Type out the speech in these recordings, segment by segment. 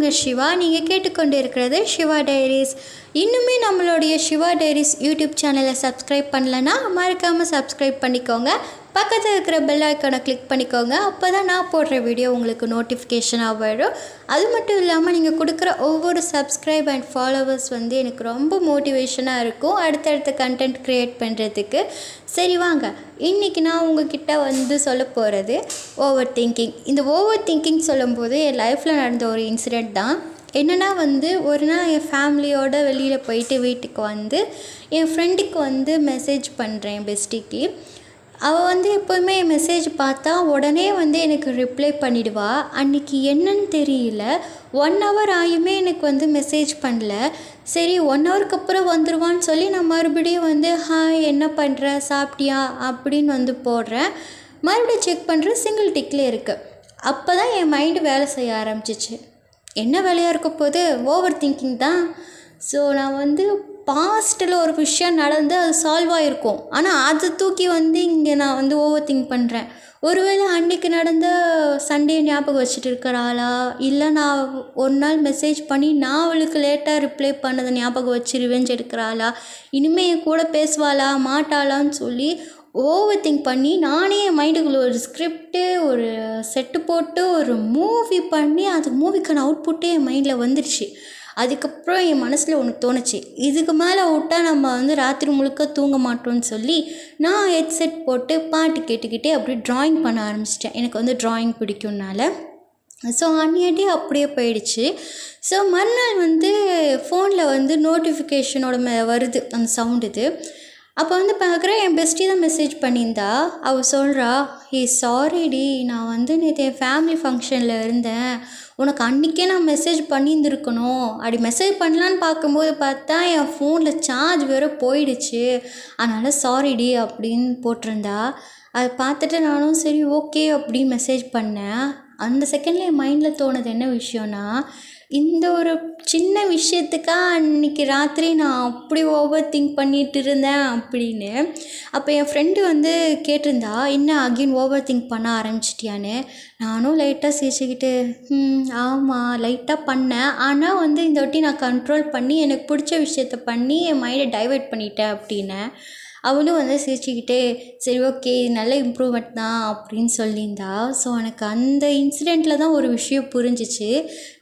உங்கள் சிவா. நீங்கள் கேட்டுக்கொண்டு இருக்கிறது சிவா டைரிஸ். இன்னுமே நம்மளுடைய சிவா டைரிஸ் யூடியூப் சேனலை சப்ஸ்கிரைப் பண்ணலன்னா மறக்காமல் சப்ஸ்கிரைப் பண்ணிக்கோங்க. பக்கத்தில் இருக்கிற பெல் ஐக்கானை கிளிக் பண்ணிக்கோங்க. அப்போ தான் நான் போடுற வீடியோ உங்களுக்கு நோட்டிஃபிகேஷனாக வரும். அது மட்டும் இல்லாமல் நீங்கள் கொடுக்குற ஒவ்வொரு சப்ஸ்கிரைப் அண்ட் ஃபாலோவர்ஸ் எனக்கு ரொம்ப மோட்டிவேஷனாக இருக்கும் அடுத்தடுத்த கண்டென்ட் க்ரியேட் பண்ணுறதுக்கு. சரி வாங்க, இன்றைக்கி நான் உங்ககிட்ட சொல்ல போகிறது ஓவர் திங்கிங். இந்த ஓவர் திங்கிங் சொல்லும்போது என் லைஃப்பில் நடந்த ஒரு இன்சிடெண்ட் தான். என்னென்னா ஒரு நாள் என் ஃபேமிலியோடு வெளியில் போயிட்டு வீட்டுக்கு என் ஃப்ரெண்டுக்கு மெசேஜ் பண்ணுறேன், பெஸ்டிக்கு. அவள் எப்போவுமே மெசேஜ் பார்த்தா உடனே எனக்கு ரிப்ளை பண்ணிவிடுவா. அன்றைக்கி என்னன்னு தெரியல, 1 hour ஆகியுமே எனக்கு மெசேஜ் பண்ணல. சரி 1 hourக்கு அப்புறம் வந்துடுவான்னு சொல்லி நான் மறுபடியும் ஹாய் என்ன பண்ணுற, சாப்பிட்டியா அப்படின்னு போடுறேன். மறுபடியும் செக் பண்ணுறேன், சிங்கிள் டிக்கில் இருக்குது. அப்போ தான் என் மைண்டு வேலை செய்ய ஆரம்பிச்சிச்சு. என்ன வேலையாக இருக்க போது, ஓவர் திங்கிங் தான். ஸோ நான் பாஸ்ட்டில் ஒரு விஷயம் நடந்து அது சால்வ் ஆகிருக்கும், ஆனால் அதை தூக்கி இங்கே நான் ஓவர் திங்க் பண்ணுறேன். ஒருவேளை அன்றைக்கி நடந்த சண்டே ஞாபகம் வச்சுட்டு இருக்கிறாளா, இல்லை நான் ஒரு நாள் மெசேஜ் பண்ணி நான் அவளுக்கு லேட்டாக ரிப்ளை பண்ணதை ஞாபகம் வச்சு ரிவெஞ்ச் எடுக்கிறாளா, இனிமேல் என் கூட பேசுவாளா மாட்டாளான்னு சொல்லி ஓவர் திங்க் பண்ணி நானே என் மைண்டுக்குள்ளே ஒரு ஸ்கிரிப்டு ஒரு செட்டு போட்டு ஒரு மூவி பண்ணி அது மூவிக்கான அவுட்புட்டே என் மைண்டில் வந்துடுச்சு. அதுக்கப்புறம் என் மனசில் ஒன்று தோணுச்சு, இதுக்கு மேலே விட்டால் நம்ம ராத்திரி முழுக்க தூங்க மாட்டோம்னு சொல்லி நான் ஹெட்செட் போட்டு பாட்டு கேட்டுக்கிட்டே அப்படியே ட்ராயிங் பண்ண ஆரம்பிச்சிட்டேன். எனக்கு ட்ராயிங் பிடிக்கும்னால. ஸோ அன்னியாட்டி அப்படியே போயிடுச்சு. ஸோ மறுநாள் ஃபோனில் நோட்டிஃபிகேஷனோட வருது அந்த சவுண்டு. இது அப்போ பார்க்குறேன், என் பெஸ்டி தான் மெசேஜ் பண்ணியிருந்தா. அவள் சொல்கிறா, ஹே சாரிடி, நான் நேற்று என் ஃபேமிலி ஃபங்க்ஷனில் இருந்தேன், உனக்கு அன்றைக்கே நான் மெசேஜ் பண்ணியிருந்துருக்கணும். அப்படி மெசேஜ் பண்ணலான்னு பார்க்கும்போது பார்த்தா என் ஃபோனில் சார்ஜ் வேறு போயிடுச்சு, அதனால் சாரிடி அப்படின்னு போட்டிருந்தா. அதை பார்த்துட்டு நானும் சரி ஓகே அப்படின்னு மெசேஜ் பண்ணேன். அந்த செகண்டில் என் மைண்டில் தோணுது என்ன விஷயம்னா, இந்த ஒரு சின்ன விஷயத்துக்காக அன்றைக்கி ராத்திரி நான் அப்படி ஓவர் திங்க் பண்ணிகிட்டு இருந்தேன் அப்படின்னு. அப்போ என் ஃப்ரெண்டு கேட்டிருந்தா, என்ன அகெயின் ஓவர் திங்க் பண்ண ஆரம்பிச்சிட்டியான்னு. நானும் லைட்டாக சிரிச்சுக்கிட்டு ஆமாம் லைட்டாக பண்ணேன், ஆனால் இந்த வாட்டி நான் கண்ட்ரோல் பண்ணி எனக்கு பிடிச்ச விஷயத்த பண்ணி என் மைண்டை டைவர்ட் பண்ணிட்டேன் அப்படின்னேன். அவளும் சிரிச்சுக்கிட்டே சரி ஓகே நல்ல இம்ப்ரூவ்மெண்ட் தான் அப்படின்னு சொல்லியிருந்தா. ஸோ எனக்கு அந்த இன்சிடெண்ட்டில் தான் ஒரு விஷயம் புரிஞ்சிச்சு,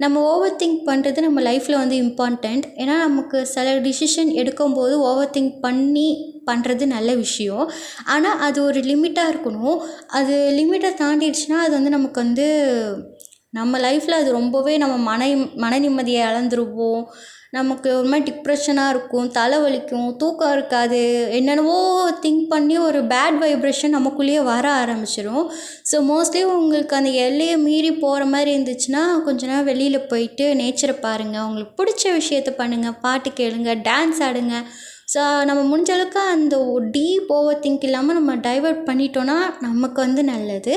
நம்ம ஓவர் திங்க் பண்ணுறது நம்ம லைஃப்பில் இம்பார்ட்டண்ட். ஏன்னா நமக்கு சில டிசிஷன் எடுக்கும்போது ஓவர் திங்க் பண்ணி பண்ணுறது நல்ல விஷயம், ஆனால் அது ஒரு லிமிட்டாக இருக்கணும். அது லிமிட்டை தாண்டிடுச்சுன்னா அது நமக்கு நம்ம லைஃப்பில் அது ரொம்பவே நம்ம மன நிம்மதியை இழந்துருவோம். நமக்கு ஒரு மாதிரி டிப்ரெஷனாக இருக்கும், தலைவலிக்கும், தூக்கம் இருக்காது, என்னென்னவோ திங்க் பண்ணி ஒரு பேட் வைப்ரேஷன் நமக்குள்ளேயே வர ஆரம்பிச்சிடும். ஸோ மோஸ்ட்லி உங்களுக்கு அந்த எல்லையை மீறி போகிற மாதிரி இருந்துச்சுன்னா கொஞ்ச நேரம் வெளியில் போயிட்டு நேச்சரை பாருங்கள், உங்களுக்கு பிடிச்ச விஷயத்த பண்ணுங்கள், பாட்டு கேளுங்க, டான்ஸ் ஆடுங்க. ஸோ நம்ம முடிஞ்ச அளவுக்கு அந்த டீப் ஓவர் திங்க் இல்லாமல் நம்ம டைவர்ட் பண்ணிட்டோன்னா நமக்கு நல்லது.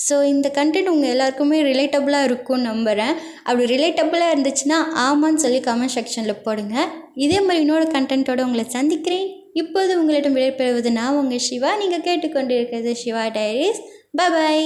ஸோ இந்த கண்டென்ட் உங்கள் எல்லாருக்குமே ரிலேட்டபுளாக இருக்கும்னு நம்புகிறேன். அப்படி ரிலேட்டபுளாக இருந்துச்சுன்னா ஆமான்னு சொல்லி கமெண்ட் செக்ஷனில் போடுங்க. இதே மாதிரி இன்னொரு கண்டென்ட்டோடு உங்களை சந்திக்கிறேன். இப்போது உங்களிடம் விடைபெறுவது நான் உங்கள் சிவா. நீங்கள் கேட்டுக்கொண்டு இருக்கிறது சிவா டைரிஸ். பை.